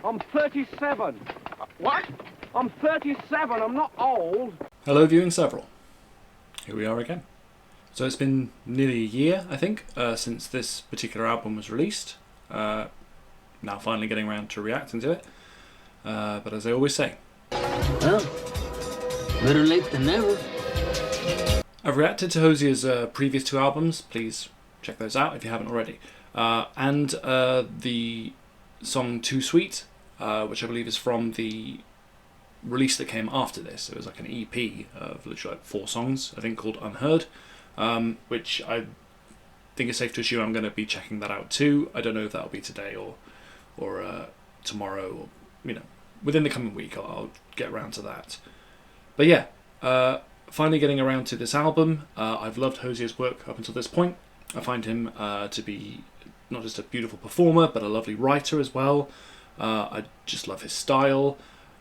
I'm 37. What? I'm 37, I'm not old. Hello, viewing several. Here we are again. So it's been nearly a year, I think, since this particular album was released. Now finally getting around to reacting to it. But as I always say... Well, better late than never. I've reacted to Hozier's previous two albums. Please check those out if you haven't already. And the song Too Sweet, which I believe is from the release that came after this. It was like an EP of literally like 4 songs, I think, called Unheard, which I think it's safe to assume I'm going to be checking that out too. I don't know if that'll be today or tomorrow, or within the coming week. I'll get around to that. But yeah, finally getting around to this album. I've loved Hozier's work up until this point. I find him to be not just a beautiful performer, but a lovely writer as well. I just love his style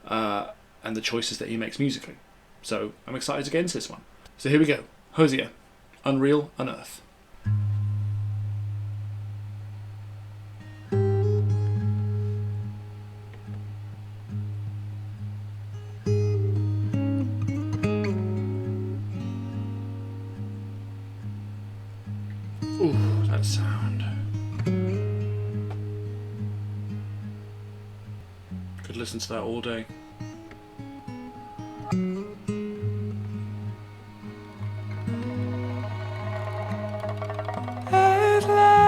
and the choices that he makes musically. So I'm excited to get into this one. So here we go. Hozier, Unreal Unearth. Ooh, that sound. Could listen to that all day. At last,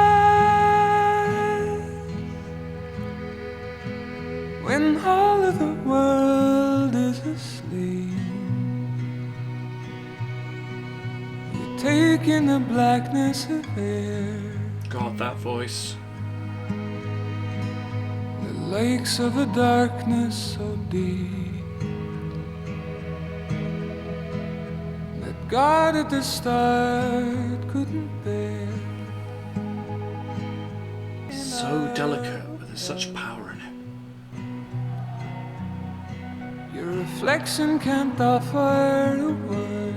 when all of the world is asleep, you take in the blackness of air, God, that voice. the lakes of a darkness so deep that God at the start couldn't bear. So delicate, but there's such power in it. Your reflection can't offer a word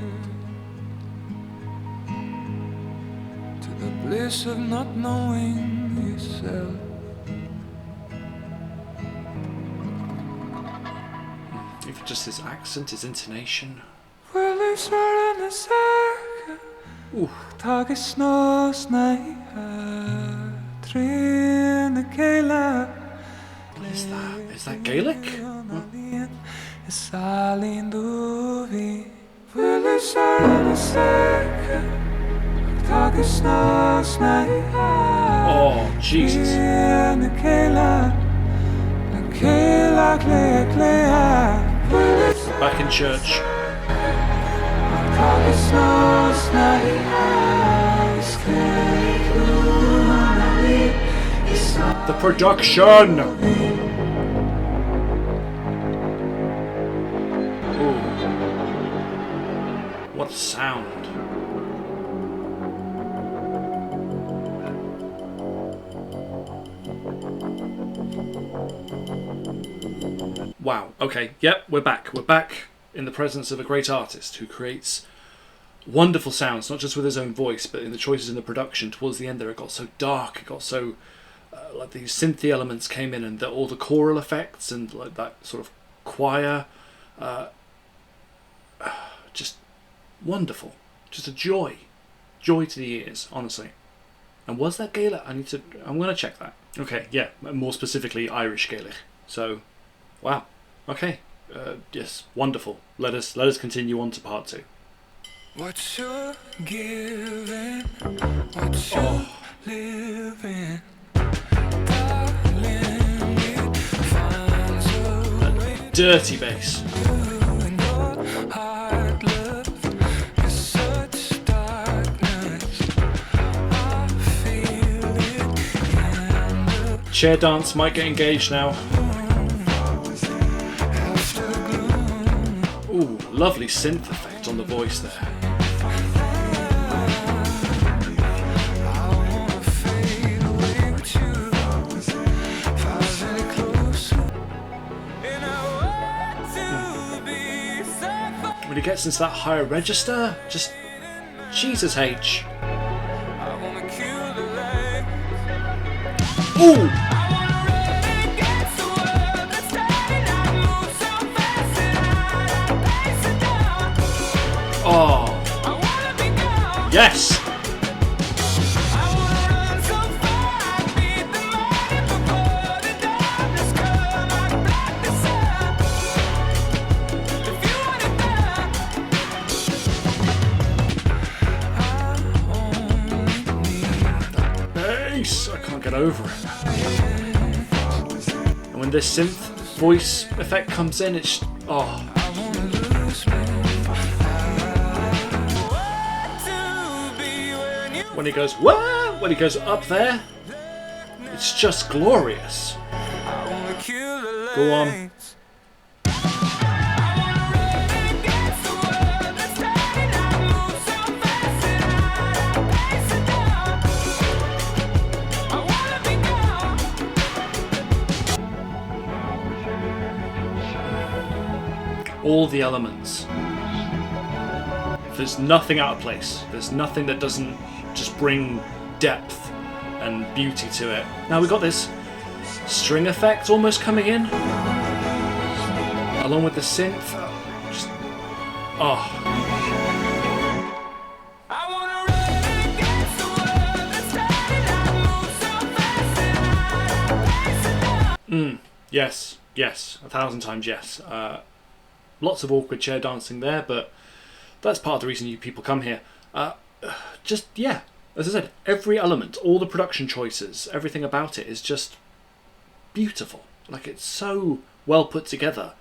to the bliss of not knowing yourself. Even just his accent, his intonation. Well, it's right on the circle. Ooh. Tag snow snai trin the kela. What is that? Is that Gaelic? It's all in the well, it's right on the circle. Tag snow snai. Oh, Jesus. The kela. The kela klea. Back in church. The production! Ooh. What a sound. Wow, okay, yep, we're back. We're back in the presence of a great artist who creates wonderful sounds, not just with his own voice, but in the choices in the production. Towards the end there, it got so dark, it got so like these synthy elements came in, and all the choral effects and like that sort of choir, just wonderful, just a joy to the ears, honestly. And was that Gaelic? I'm gonna check that. Okay, yeah, more specifically Irish Gaelic. So, wow, okay, yes, wonderful. Let us continue on to part 2. What you're giving, what you're living, darling, it finds a way. Dirty bass. In your heart, love is such darkness. I feel it in the Chair dance might get engaged now. Ooh, lovely synth effect on the voice there. When he gets into that higher register, just Jesus H. Ooh! Yes! Bass! I can't get over it. And when this synth voice effect comes in, it's... oh. When he goes, whoa! When he goes up there, it's just glorious. Go on. All the elements. There's nothing out of place. There's nothing that doesn't just bring depth and beauty to it. Now we've got this string effect almost coming in, along with the synth. Just, oh. Yes, yes, 1,000 times yes. Lots of awkward chair dancing there, but that's part of the reason you people come here. Just, yeah, as I said, every element, all the production choices, everything about it is just beautiful. Like, it's so well put together.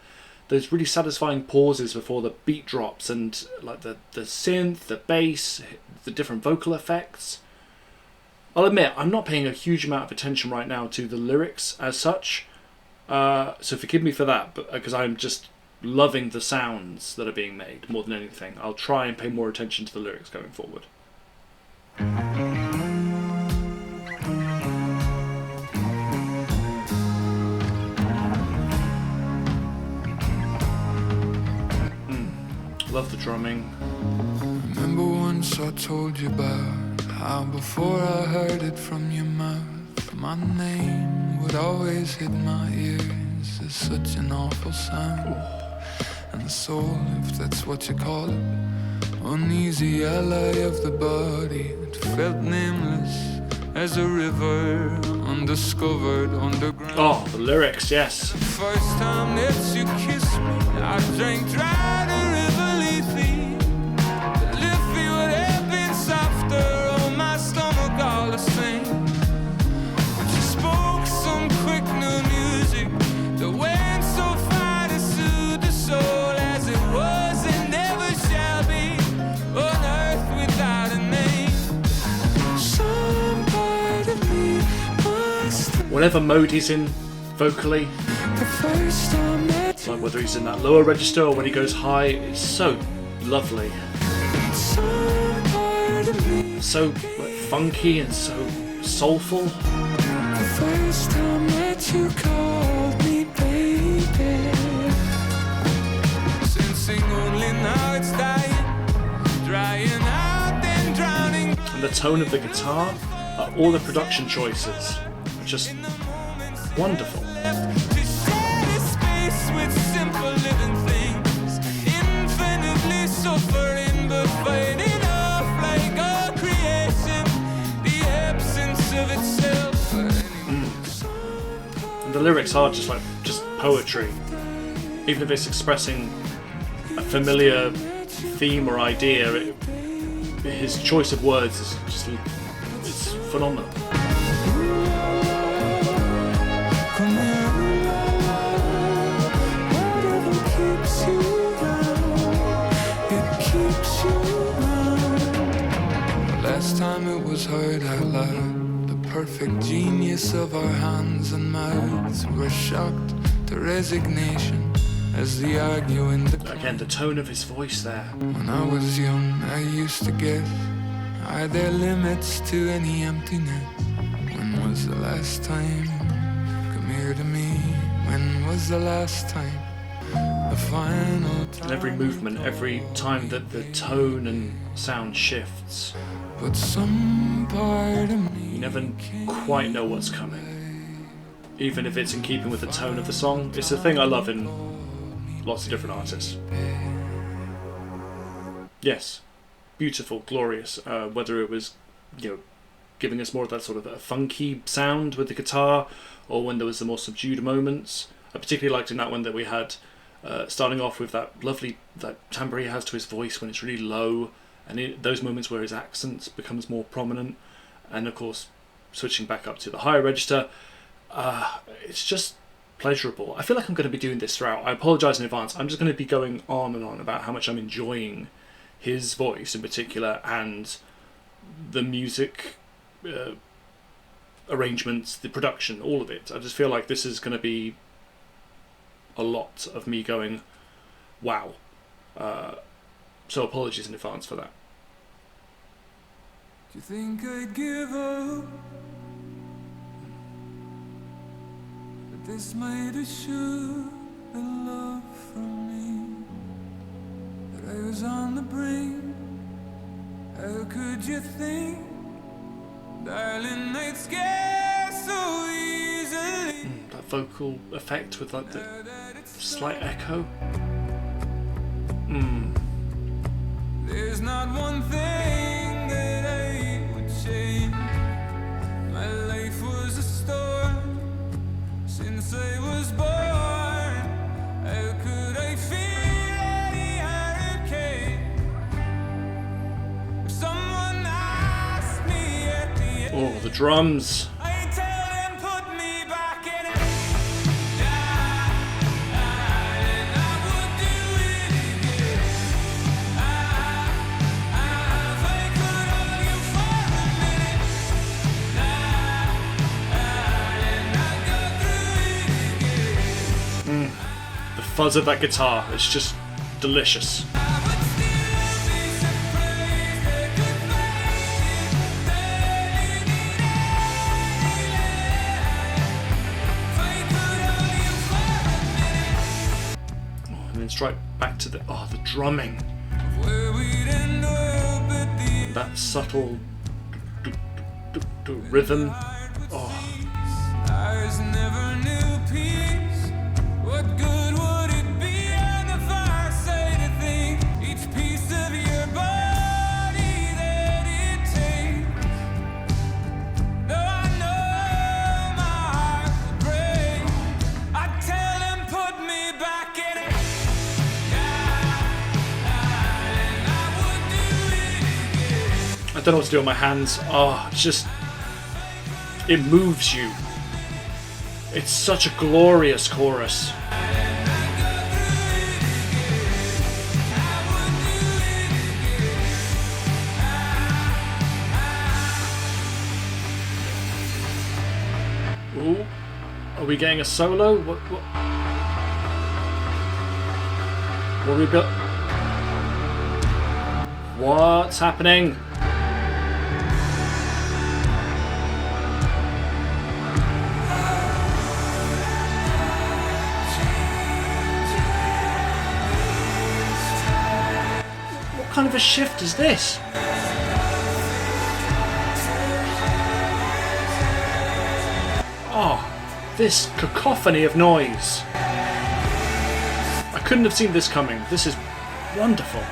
There's really satisfying pauses before the beat drops, and like the synth, the bass, the different vocal effects. I'll admit, I'm not paying a huge amount of attention right now to the lyrics as such, so forgive me for that, but because I'm just loving the sounds that are being made more than anything. I'll try and pay more attention to the lyrics going forward. Love the drumming. Remember once I told you about how before I heard it from your mouth, my name would always hit my ears as such an awful sound. And the soul, if that's what you call it, uneasy ally of the body, it felt nameless as a river undiscovered underground. Oh, the lyrics, yes. The first time that you kissed me, I drank dry the river Lethe. The Lethe would have been softer on my stomach all the same. But you spoke some quick new music that went so far to soothe the soul. Whatever mode he's in vocally, like whether he's in that lower register or when he goes high, it's so lovely. So like, funky and so soulful. The first time that you called me baby, sensing only now it's dying, drying out and drowning. And the tone of the guitar, all the production choices. Just wonderful. To share this space with simple living things, infinitely suffering but fading off like all creation, the absence of itself. And the lyrics are just poetry, even if it's expressing a familiar theme or idea. His choice of words is it's phenomenal. Last time it was heard out loud, the perfect genius of our hands and mouths were shocked to resignation as the arguing. Again, the tone of his voice there. When I was young, I used to guess, are there limits to any emptiness? When was the last time? Come here to me. When was the last time? The final time. And every movement, every time that the tone and sound shifts, but some part of me, you never quite know what's coming, even if it's in keeping with the tone of the song. It's a thing I love in lots of different artists. Yes, beautiful, glorious. Whether it was, giving us more of that sort of a funky sound with the guitar, or when there was the more subdued moments. I particularly liked in that one that we had, starting off with that timbre he has to his voice when it's really low, and those moments where his accent becomes more prominent, and of course switching back up to the higher register. It's just pleasurable. I feel like I'm going to be doing this throughout. I apologise in advance. I'm just going to be going on and on about how much I'm enjoying his voice in particular, and the music arrangements, the production, all of it. I just feel like this is going to be a lot of me going, wow. So apologies in advance for that. Do you think I'd give up? But this might assure the love from me that I was on the brink. How could you think, darling, I'd scare so easily? That vocal effect with like the slight echo. There's not one thing that I would change. My life was a storm since I was born. How could I feel any hurricane? If someone asked me at the end, Oh, the drums. I tell them put me back in it. And I would do it again. If I could hold you for a minute. And I'd go through it again. The fuzz of that guitar, it's just delicious. I would still be surprised I could find it. Barely need any if I could hold you for a minute. And then straight back to the drumming. Where we'd end up at the That subtle rhythm. Oh, Ours never knew peace. What good would it be on the far side of things? Each piece of your body that it takes. Though I know my heart will break, I tell them put me back in it. And I would do it again. I don't know what to do with my hands. Oh, it's just, it moves you. It's such a glorious chorus. Ooh, are we getting a solo? What we built? What's happening? What kind of a shift is this? Oh, this cacophony of noise. I couldn't have seen this coming. This is wonderful.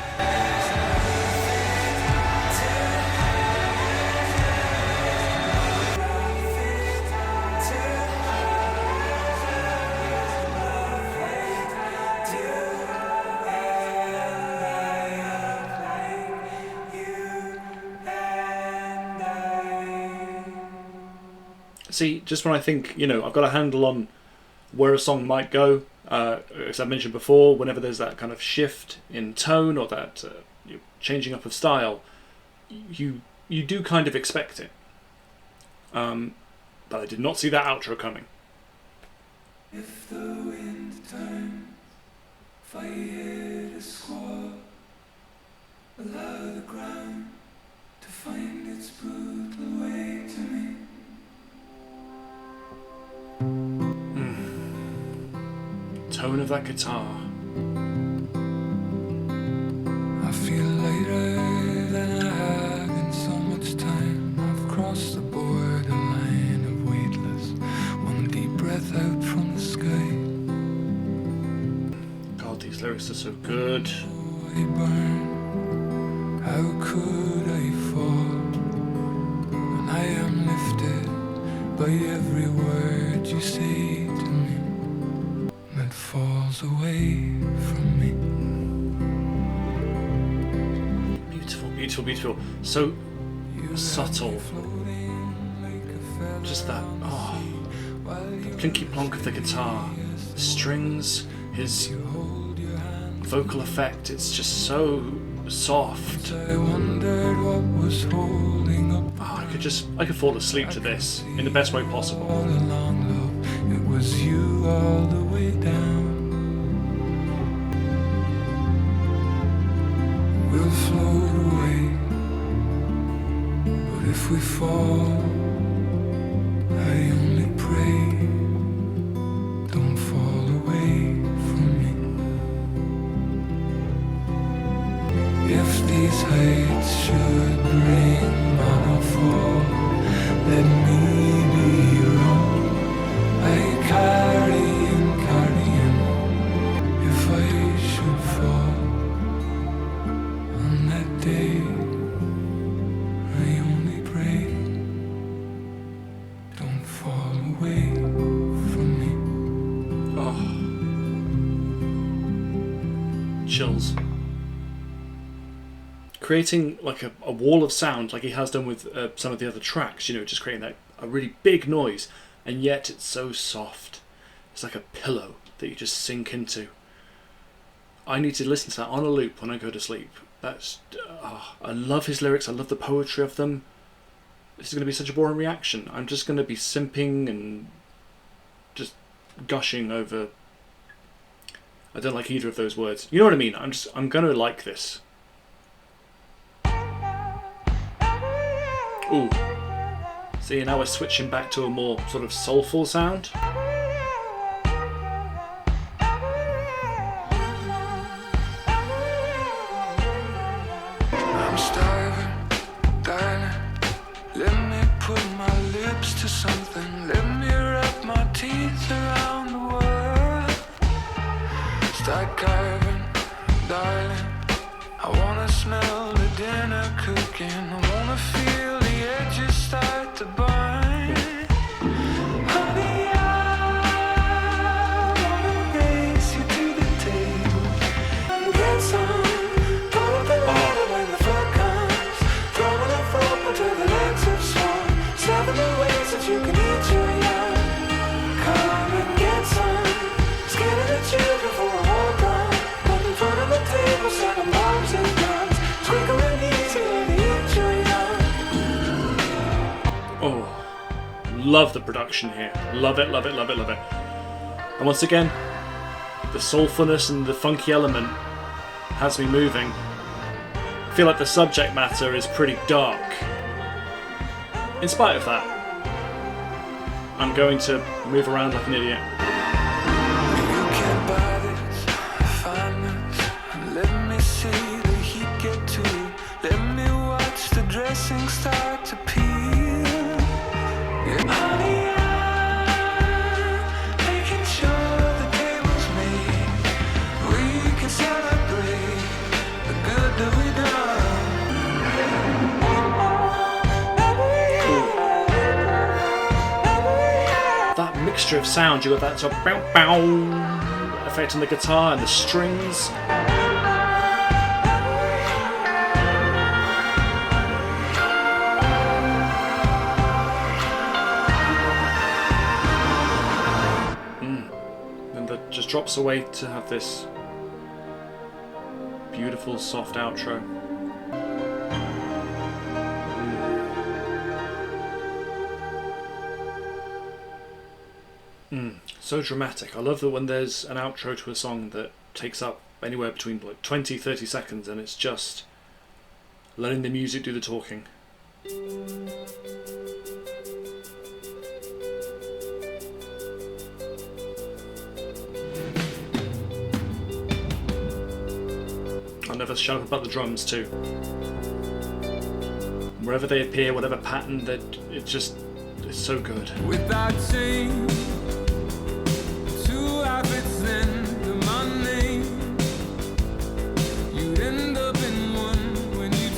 See, just when I think, I've got a handle on where a song might go, as I mentioned before, whenever there's that kind of shift in tone or that changing up of style, you do kind of expect it. But I did not see that outro coming. If the wind turns, if I hear the squall, allow the ground to find its brutal way to me. Tone of that guitar. I feel lighter than I have in so much time. I've crossed the borderline of weightless. One deep breath out from the sky. God, these lyrics are so good. I burn. How could I fall when I am lifted by every word you say to me that falls away from me? Beautiful, beautiful, beautiful. So subtle. Just that, the plinky plonk of the guitar, the strings, his vocal effect, it's just so soft. I wondered what was holding up. I could fall asleep to this in the best way possible. All along, love, it was you all the way down. We'll float away, but if we fall, I only pray, don't fall away from me. If these heights should bring on a fall, let me be your own Icarian, Carrion. If I should fall on that day, I only pray, don't fall away from me. Chills. Creating like a wall of sound like he has done with some of the other tracks, just creating that a really big noise, and yet it's so soft. It's like a pillow that you just sink into. I need to listen to that on a loop when I go to sleep. I love his lyrics, I love the poetry of them. This is going to be such a boring reaction. I'm just going to be simping and just gushing over. I don't like either of those words. You know what I mean? I'm going to like this. Ooh. See, now we're switching back to a more sort of soulful sound. I'm starving, darling. Let me put my lips to something. Let me wrap my teeth around the world. Start carving, darling. I wanna smell the dinner cooking. I wanna feel the edges start to burn. Honey, I wanna race you to the table and get some. Pull up the ladder when the foot comes. Throwing a rope until the legs are strong. 7 ways that you can eat your young. Come and get some. Skinning the children for a walk on. Put in front of the table, second bombs and guns. Squiggling easy and eat your young. Oh, love the production here. Love it, love it, love it, love it. And once again, the soulfulness and the funky element has me moving. I feel like the subject matter is pretty dark. In spite of that, I'm going to move around like an idiot. You can't buy this, find this. Let me see the heat get to you. Let me watch the dressing start to peel. Yeah, honey, I'm making sure the table's made. We can celebrate the good that we done. That mixture of sound, you got that sort of bow bow effect on the guitar and the strings. Then that just drops away to have this beautiful soft outro. So dramatic. I love that when there's an outro to a song that takes up anywhere between like 20-30 seconds and it's just letting the music do the talking. I'll never shut up about the drums too. Wherever they appear, whatever pattern, that it's so good. Without saying two habits into my name, you'd end up in one when you'd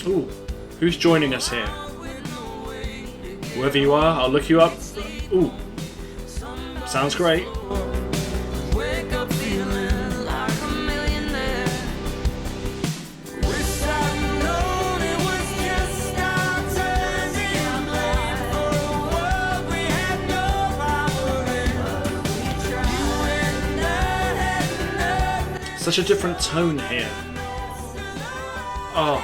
Ooh, who's joining us here? Whoever you are, I'll look you up. Ooh, sounds great. Such a different tone here. Oh.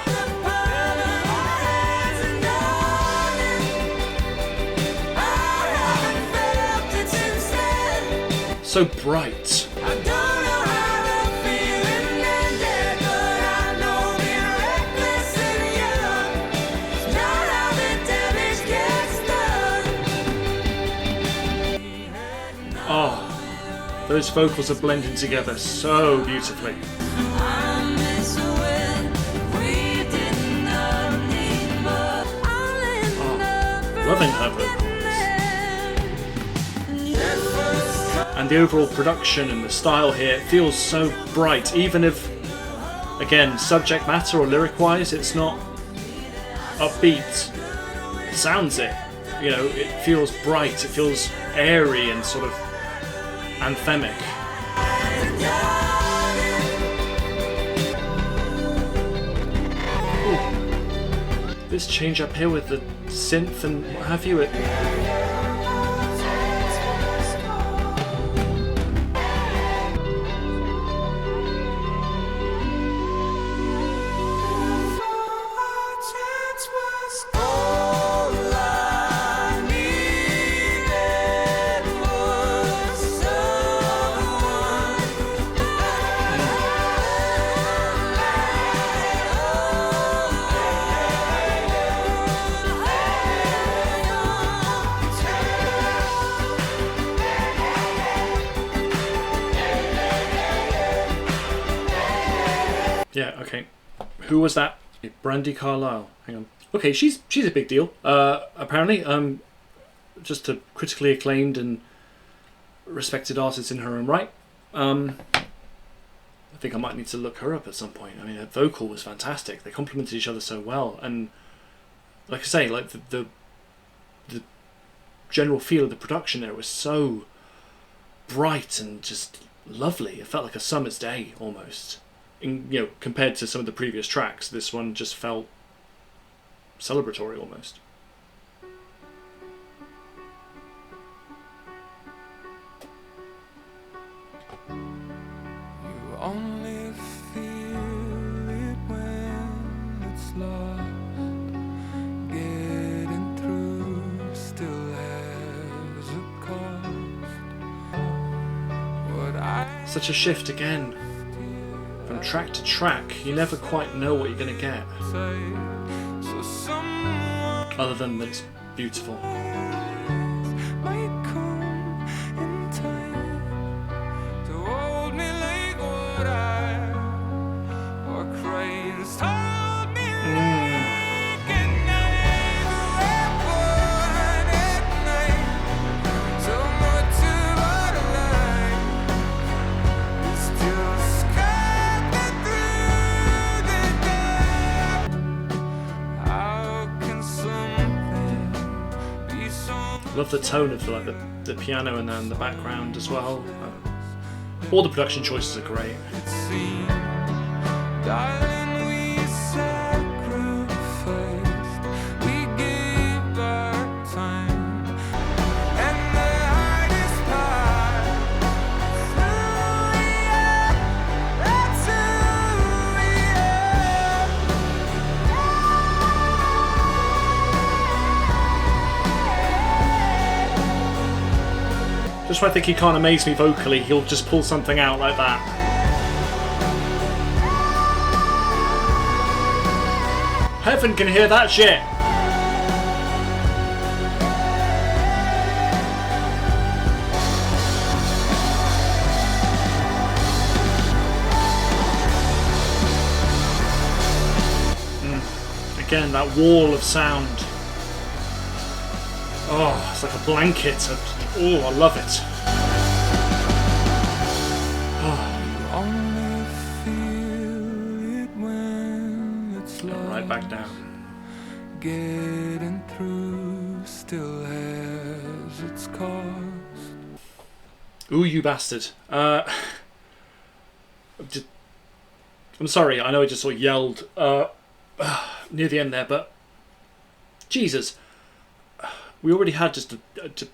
So bright. Oh. Those vocals are blending together so beautifully. Oh, loving her vocals. And the overall production and the style here, it feels so bright, even if, again, subject matter or lyric-wise, it's not upbeat. It sounds it. You know, it feels bright, it feels airy and sort of anthemic. Ooh. This change up here with the synth and what have you, yeah, okay. Who was that? Brandi Carlile. Hang on. Okay, she's a big deal. Apparently, just a critically acclaimed and respected artist in her own right. I think I might need to look her up at some point. I mean, her vocal was fantastic. They complemented each other so well, and like I say, like the general feel of the production there was so bright and just lovely. It felt like a summer's day almost. Compared to some of the previous tracks, this one just felt celebratory almost. You only feel it when it's lost. Getting through still has a cost. Such a shift again. From track to track, you never quite know what you're going to get. Other than that it's beautiful. Love the tone of the piano and then the background as well. All the production choices are great. Just when I think he can't amaze me vocally, he'll just pull something out like that. Heaven can hear that shit! Again, that wall of sound. Oh, it's like a blanket. Oh, I love it. right back down. Getting through still has its cost. Ooh, you bastard. I'm sorry, I know I just sort of yelled near the end there, but Jesus. We already had just a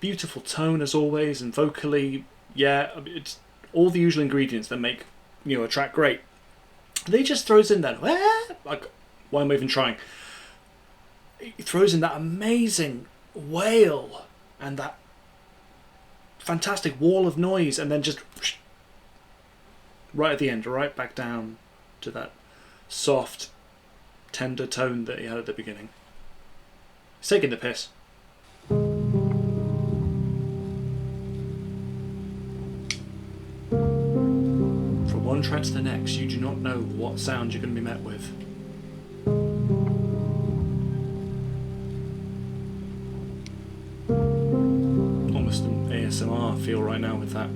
beautiful tone as always, and vocally, yeah, it's all the usual ingredients that make, you know, a track great. And he just throws in that, like, why am I even trying? He throws in that amazing wail and that fantastic wall of noise, and then just right at the end, right back down to that soft, tender tone that he had at the beginning. He's taking the piss. From one track to the next, you do not know what sound you're going to be met with. Almost an ASMR feel right now with that.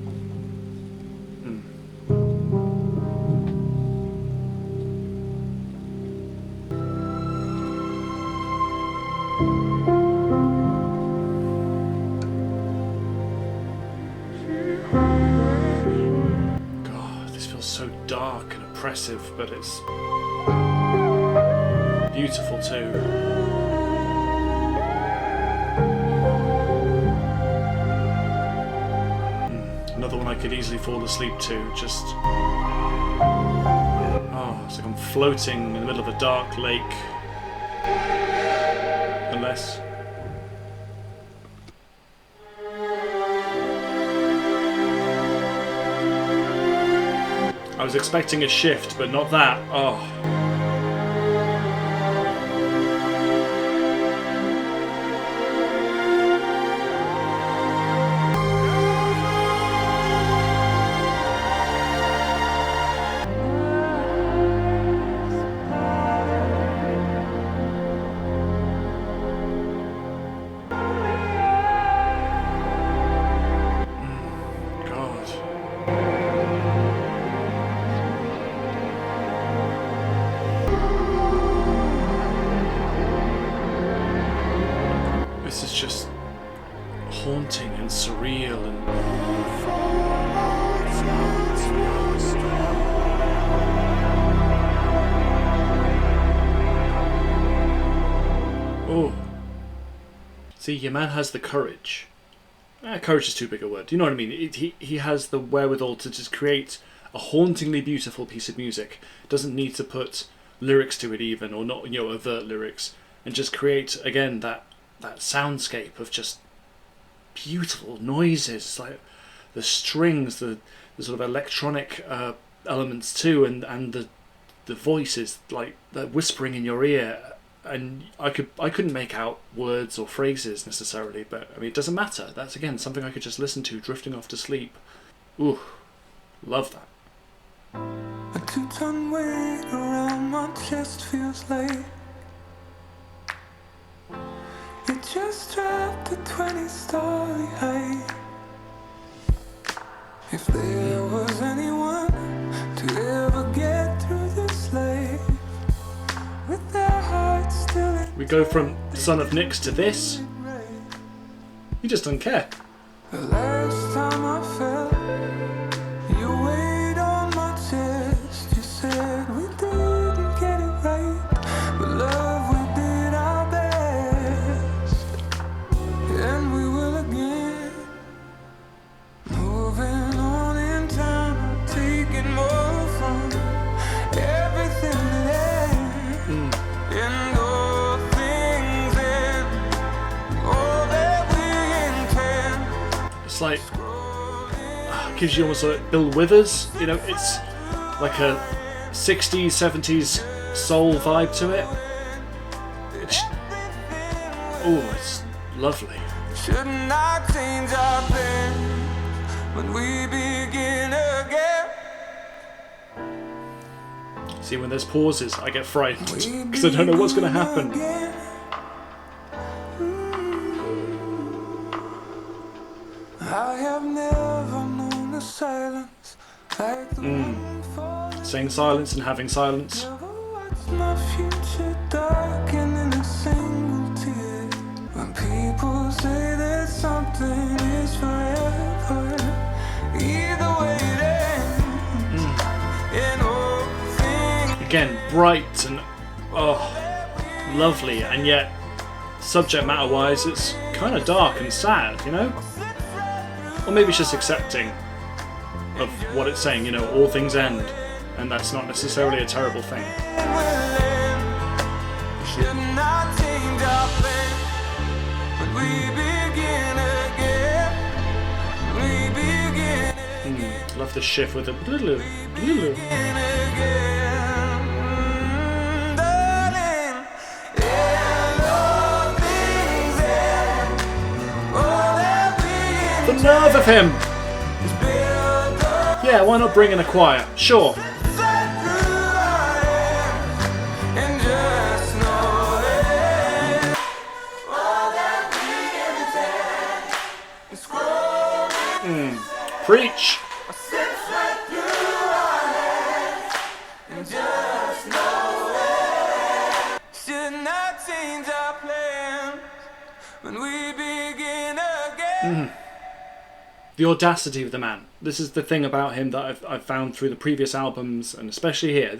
God, this feels so dark and oppressive, but it's beautiful too. Another one I could easily fall asleep to, just... Oh, it's like I'm floating in the middle of a dark lake. Unless... I was expecting a shift, but not that. Oh. This is just haunting and surreal and... Oh. See, your man has the courage. Courage is too big a word. You know what I mean? He has the wherewithal to just create a hauntingly beautiful piece of music. Doesn't need to put lyrics to it even, or not, you know, overt lyrics. And just create, again, that soundscape of just beautiful noises, like the strings, the sort of electronic elements too, and the voices, like the whispering in your ear. And I couldn't make out words or phrases necessarily, but I mean it doesn't matter. That's again something I could just listen to drifting off to sleep. Ooh, love that. A 2-ton weight around my chest feels like it just dropped a 20-story height. If there was anyone to ever get through this life with their hearts still in... We go from Son of Nyx to this. He just doesn't care. The last time I felt your weight on my chest, you said we didn't get it right, but love, we did our best, and we will again. Moving on in time, taking more from everything that ends, and all things end, all that we intend. It's like gives you almost like Bill Withers, you know, it's like a 60s, 70s soul vibe to it. It's lovely. Shouldn't I change our plans when we begin again? See, when there's pauses, I get frightened because I don't know what's going to happen. I have never known a silence like the one for Saying silence and having silence. never watched my future die. say that something is forever. Either way it ends. And all things Again, bright and lovely, and yet subject matter wise it's kind of dark and sad, you know? Or maybe it's just accepting of what it's saying, you know, all things end, and that's not necessarily a terrible thing. will end. Should not change our plan, but we begin again. We begin Love the shift with the again. Darling, and all things end. All that we The nerve of him! build up Yeah, why not bring in a choir? Sure. through our hands, and just know that all that we intend is growing. Preach! Sits right through our hands, and just know it should not change our plans when we begin again. The audacity of the man. This is the thing about him that I've found through the previous albums, and especially here. He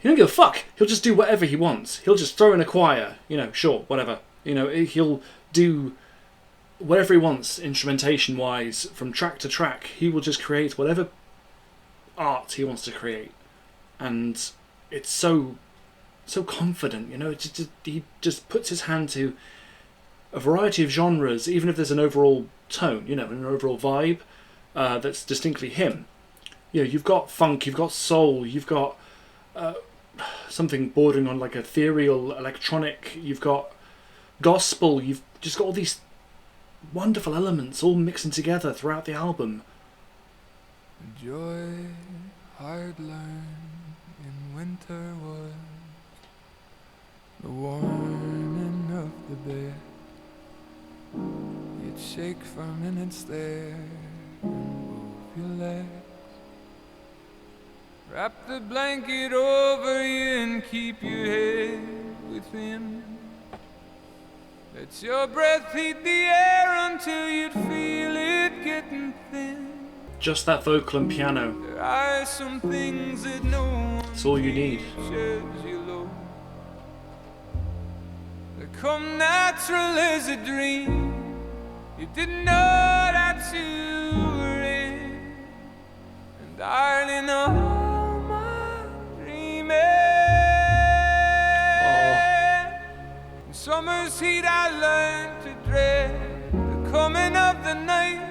don't give a fuck. He'll just do whatever he wants. He'll just throw in a choir. You know, sure, whatever. You know, he'll do whatever he wants, instrumentation-wise, from track to track. He will just create whatever art he wants to create. And it's so confident, you know. He just puts his hand to a variety of genres, even if there's an overall tone, you know, an overall vibe that's distinctly him. You know, you've got funk, you've got soul, you've got something bordering on like ethereal, electronic, you've got gospel, you've just got all these wonderful elements all mixing together throughout the album. Joy hard learned in winter was the warming of the bed. You'd shake for minutes there and move your legs. Wrap the blanket over you and keep your head within. Let your breath heat the air until you'd feel it getting thin. Just that vocal and piano. There are some things that no one That's all you need. shares you low. They come natural as a dream. You didn't know that you were in. And darling, all my dreaming. In summer's heat I learned to dread the coming of the night.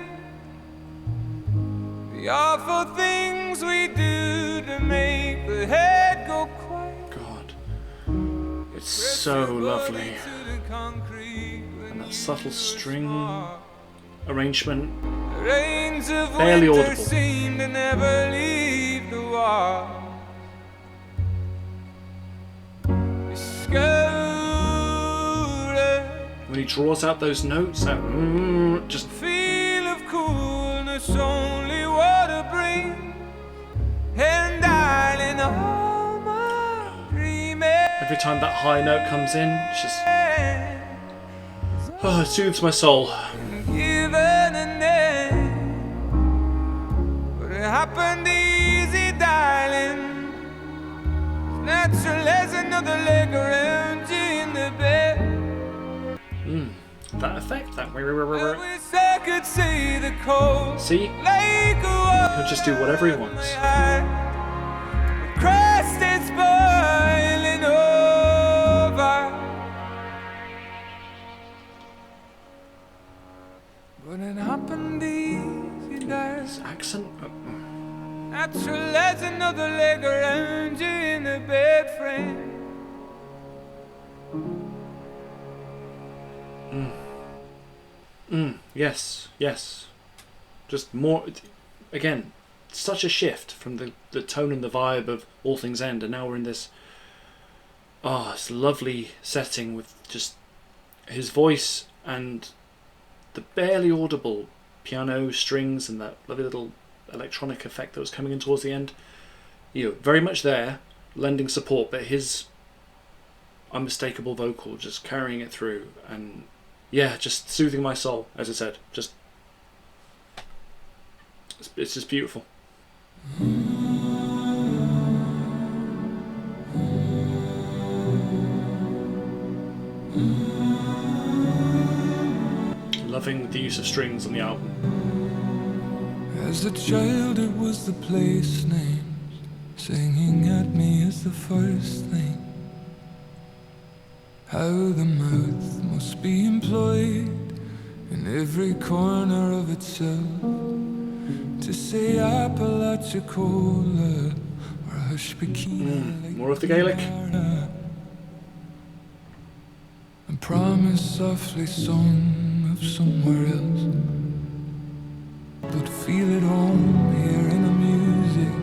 The awful things we do to make the head go quiet. God. It's so lovely. And that subtle string arrangement. The rains of Barely winter audible. seem to never leave the wall. When he draws out those notes, that just Feel of coolness only water brings. And darling, all my dreaming. every time that high note comes in, it's just it soothes my soul. Given an end, but it happened easy, darling. As natural as another leg around you in the bed. That effect, that I wish I could see the cold see, lake of water. he'll just do whatever he wants. The crust is boiling over. But it happened easy, darling. His accent, Natural as another leg around you in the bed frame. yes, just more. Again, such a shift from the tone and the vibe of All Things End, and now we're in this this lovely setting with just his voice and the barely audible piano strings and that lovely little electronic effect that was coming in towards the end. You know, very much there, lending support, but his unmistakable vocal just carrying it through, and yeah, just soothing my soul, as I said. It's just beautiful. Loving the use of strings on the album. As a child it was the place names, singing at me is the first thing. How the mouth must be employed in every corner of itself to say Apalachicola or Hush Bikini. More of the Gaelic. And promise softly sung of somewhere else, but feel at home here in a music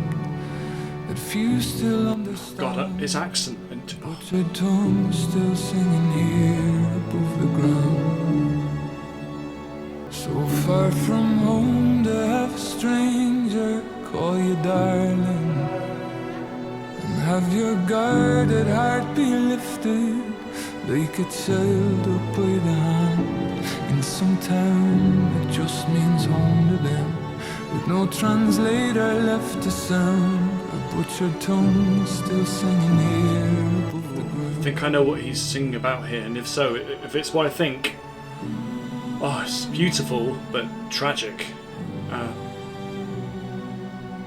that few still understand. God, his accent. But your tongue still singing here above the ground. So far from home to have a stranger call you darling, and have your guarded heart be lifted like a child up by the hand in some town that just means home to them, with no translator left to sound. But your tongue still singing here above the ground. I think I know what he's singing about here, and if so, if it's what I think, oh, it's beautiful but tragic.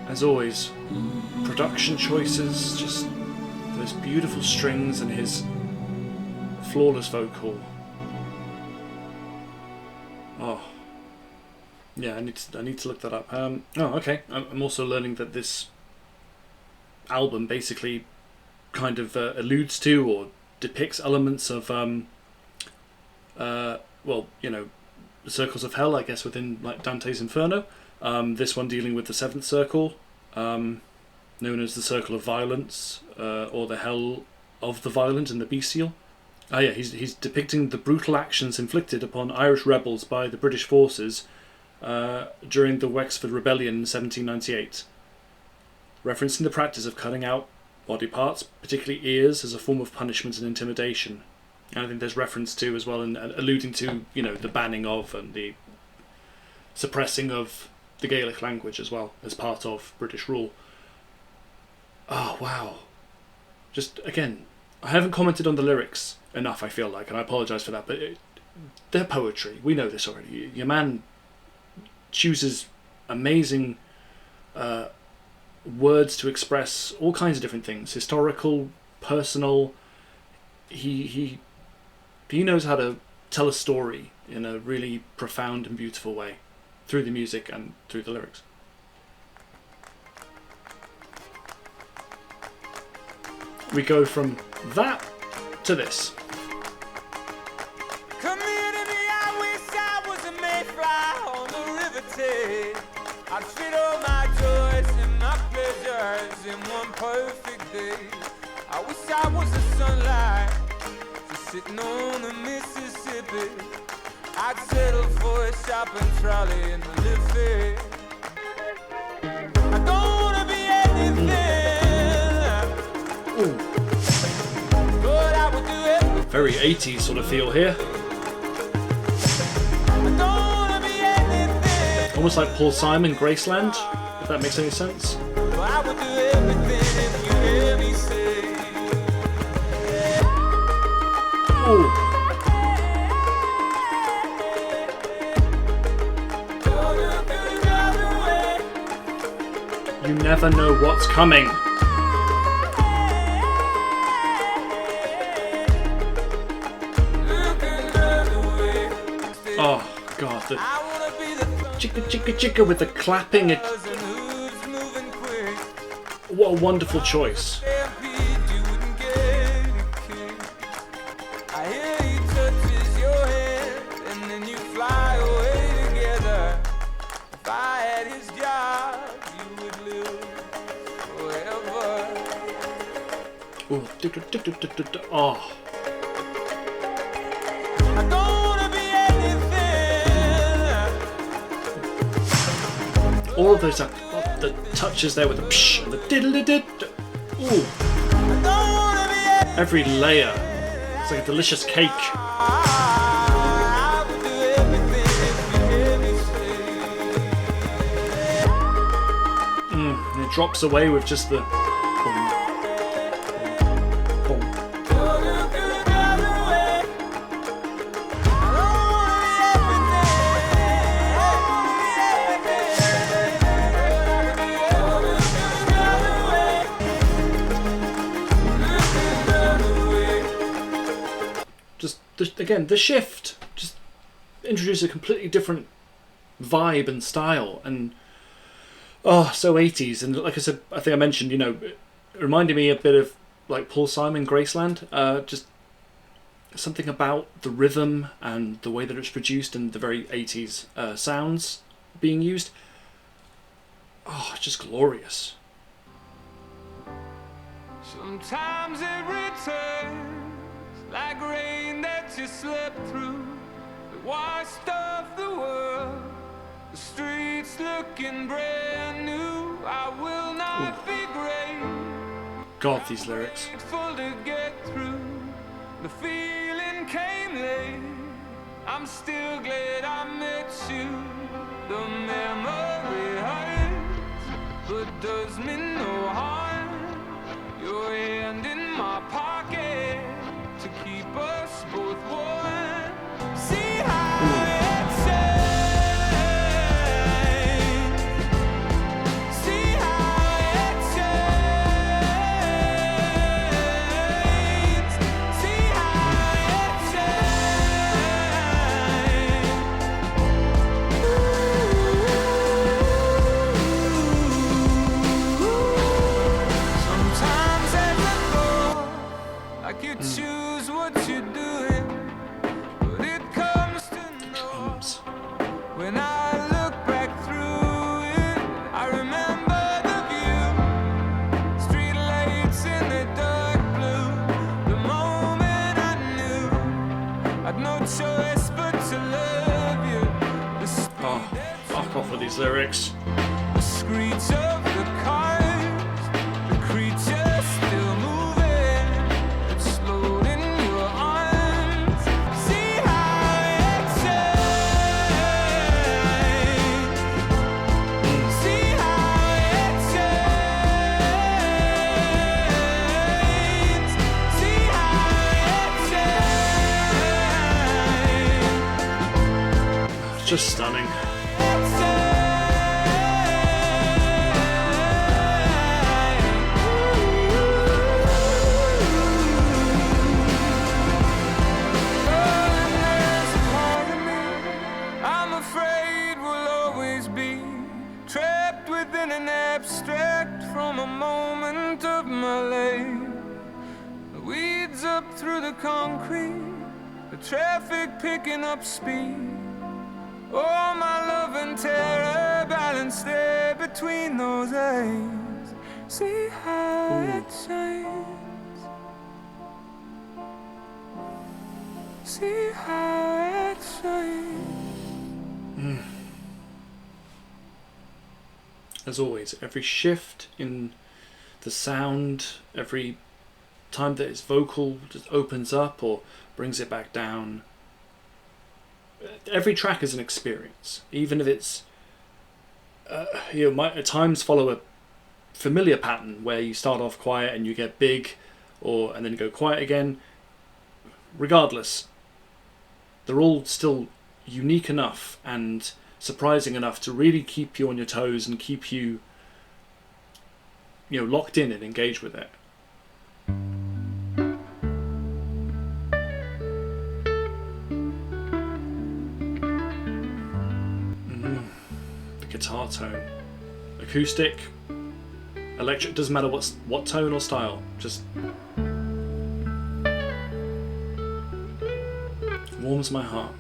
As always, production choices, just those beautiful strings and his flawless vocal. Oh, yeah, I need to look that up. Oh, okay. I'm also learning that this album basically kind of alludes to or depicts elements of well, you know, the circles of hell, I guess, within like Dante's Inferno. This one dealing with the seventh circle, known as the Circle of Violence, or the Hell of the Violent and the Bestial. Yeah, he's depicting the brutal actions inflicted upon Irish rebels by the British forces during the Wexford Rebellion in 1798. Referencing the practice of cutting out body parts, particularly ears, as a form of punishment and intimidation. And I think there's reference to as well, and alluding to, you know, the banning of and the suppressing of the Gaelic language as well as part of British rule. Oh, wow. Just, again, I haven't commented on the lyrics enough, I feel like, and I apologise for that, but they're poetry. We know this already. Your man chooses amazing words to express all kinds of different things, historical, personal. He knows how to tell a story in a really profound and beautiful way through the music and through the lyrics. We go from that to this. Come here to me, I wish I was a mayfly on the river Tay. I'd fit all my joys and my pleasures in one perfect day. I wish I was the sunlight, just sitting on the Mississippi. I'd settle for a shopping trolley in the Liffey. I don't wanna be anything, but I would do everything. Very 80s sort of feel here. I don't wanna be anything. Almost like Paul Simon, Graceland, if that makes any sense. Well, I would do everything if you hear me say. Ooh. You never know what's coming. Oh God, the chicka chicka chicka with the clapping. What a wonderful choice. Ooh, oh. I don't wanna be anything. All of those the touches there with the psh and the diddle-did. Ooh. Every layer. It's like a delicious cake. drops away with just the boom, boom. Again, the shift just introduced a completely different vibe and style, and so 80s. And like I said, I think I mentioned, it reminded me a bit of like Paul Simon, Graceland. Just something about the rhythm and the way that it's produced and the very 80s sounds being used. Just glorious. Sometimes it returns like rain that you slept through, that washed off the world, the streets looking brand new. I will not be great. God, these lyrics. Full to get through. The feeling came late. I'm still glad I met you. The memory hurts, but does me no harm. Your hand in my pocket to keep us both warm. See how it changed. See how it changed. See how it changed. Sometimes as I go, I could choose what you're doing, but it comes to know when I look back through it. I remember the view, street lights in the dark blue. The moment I knew I'd no choice but to love you. The Fuck off with these lyrics. the screech of the cars, the creature still moving. It's slowed in your arms. See how it changed. See how it changed. See how it changed. Just stunning. I'm afraid we'll always be trapped within an abstract from a moment of my life. The weeds up through the concrete, the traffic picking up speed. Oh, my love and terror balanced there between those eyes. See how it shines. See how it shines. As always, every shift in the sound, every time that his vocal just opens up or brings it back down, every track is an experience, even if it's might at times follow a familiar pattern where you start off quiet and you get big, and then go quiet again. Regardless, they're all still unique enough and surprising enough to really keep you on your toes and keep you locked in and engaged with it. The guitar tone, acoustic, electric, doesn't matter what tone or style, just warms my heart.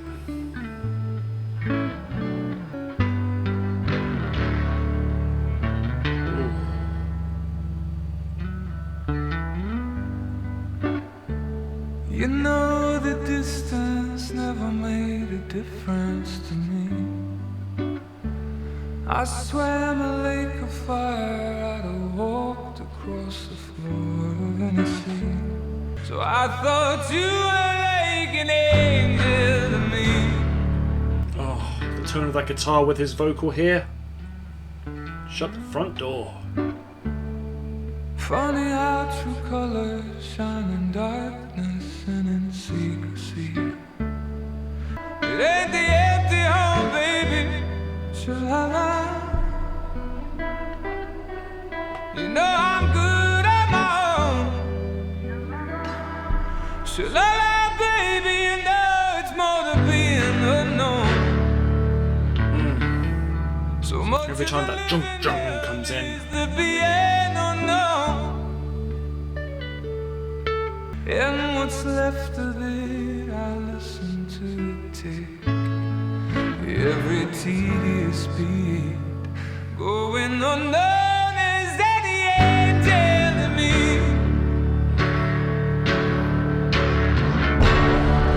You know the distance never made a difference to me. I swam a lake of fire, I'd have walked across the floor of any sea. So I thought you were like an angel to me. The tone of that guitar with his vocal here. Shut the front door. Funny how true colors shine in darkness and in secrecy. It ain't the empty home, baby. Sha-la-la. You know I'm good on my own. Sha-la-la, baby. You know it's more than being unknown. So much Every time that junk comes in. the being unknown. And what's left of it, I listen to it tick. Every tedious beat going unknown is any angel to me.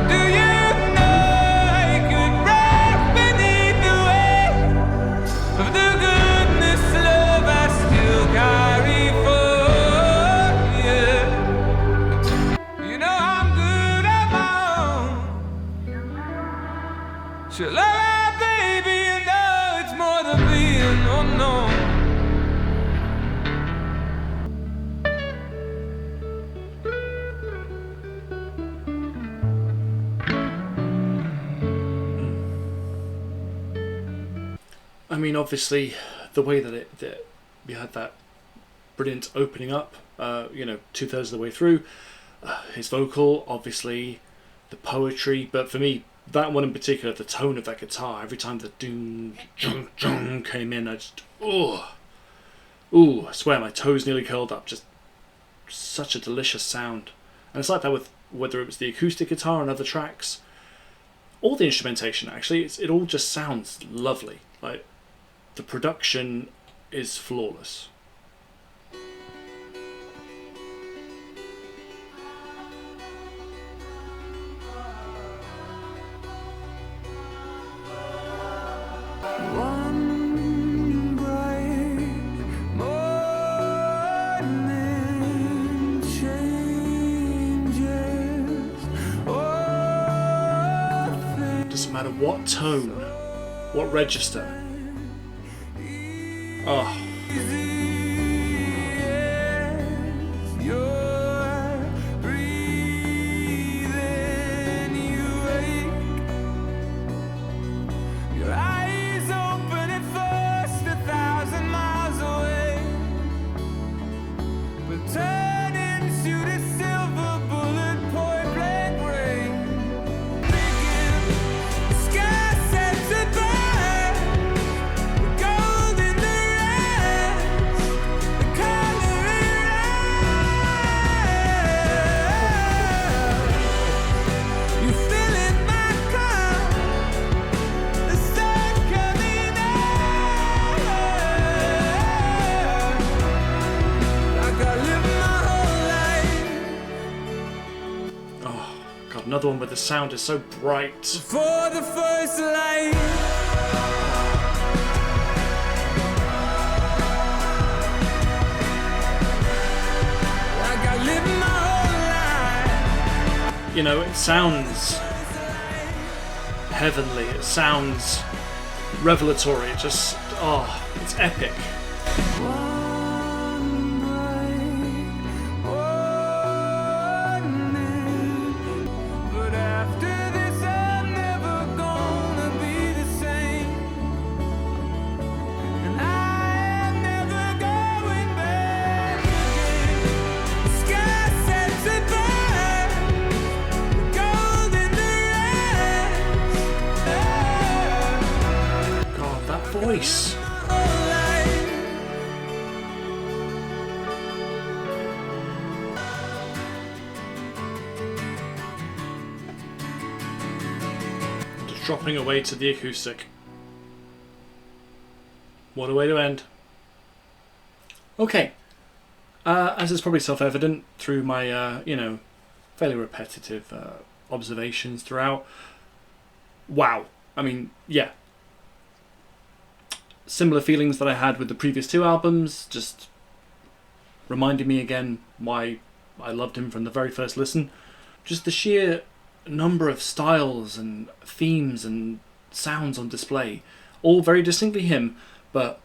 Do you know I could rock beneath the weight of the goodness, love I still carry for you? You know I'm good on my own. Sha-la-la, baby, you know it's more than being unknown. I mean, obviously, the way that we had that brilliant opening up, 2/3 of the way through, his vocal, obviously, the poetry, but for me, that one in particular, the tone of that guitar, every time the doom, jung, jung came in, I just, I swear my toes nearly curled up, just such a delicious sound. And it's like that with whether it was the acoustic guitar on other tracks, or the instrumentation actually, it all just sounds lovely. Like, the production is flawless. One bright morning changes all things. Doesn't matter what tone, what register. Oh, You're breathing, you wake. Your eyes open at first 1,000 miles away, but turn into the silver bullet point blank rain. Begin, the sky sets it burn, the gold in the rest, the color in red. You fill in my cup, the sun coming out. Like I live my whole life oh, God, another one where the sound is so bright. for the first light. Like I live my whole life. You know, it sounds heavenly, it sounds revelatory, it just, it's epic. One bright morning, but after this I'm never gonna be the same, and I am never going back again. The sky sets it burn, the gold in the rest. God, that voice. Just dropping away to the acoustic. What a way to end. Okay. As is probably self-evident through my, fairly repetitive observations throughout. Wow. I mean, yeah. Similar feelings that I had with the previous two albums, just reminding me again why I loved him from the very first listen. Just the sheer number of styles and themes and sounds on display, all very distinctly him, but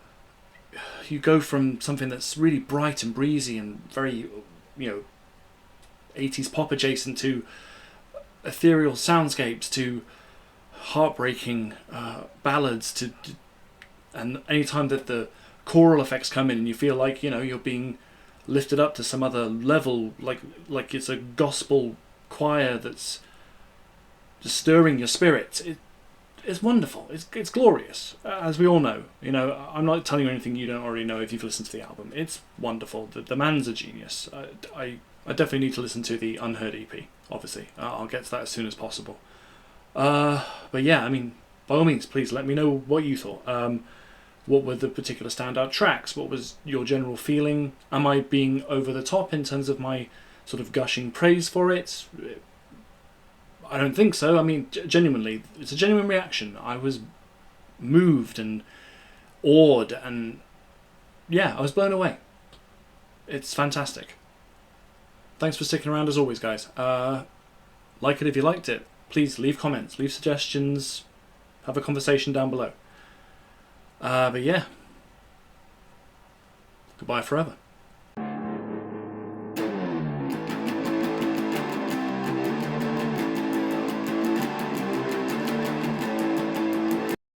you go from something that's really bright and breezy and very, 80s pop adjacent to ethereal soundscapes to heartbreaking ballads and any time that the choral effects come in and you feel like you're being lifted up to some other level, like it's a gospel choir that's just stirring your spirit. It's wonderful. It's glorious, as we all know. I'm not telling you anything you don't already know if you've listened to the album. It's wonderful. The man's a genius. I definitely need to listen to the Unheard EP. Obviously, I'll get to that as soon as possible. But yeah, I mean, by all means, please let me know what you thought. What were the particular standout tracks? What was your general feeling? Am I being over the top in terms of my sort of gushing praise for it? I don't think so. I mean, genuinely, it's a genuine reaction. I was moved and awed, and yeah, I was blown away. It's fantastic. Thanks for sticking around as always, guys. Like it if you liked it. Please leave comments, leave suggestions, have a conversation down below. But yeah, goodbye forever.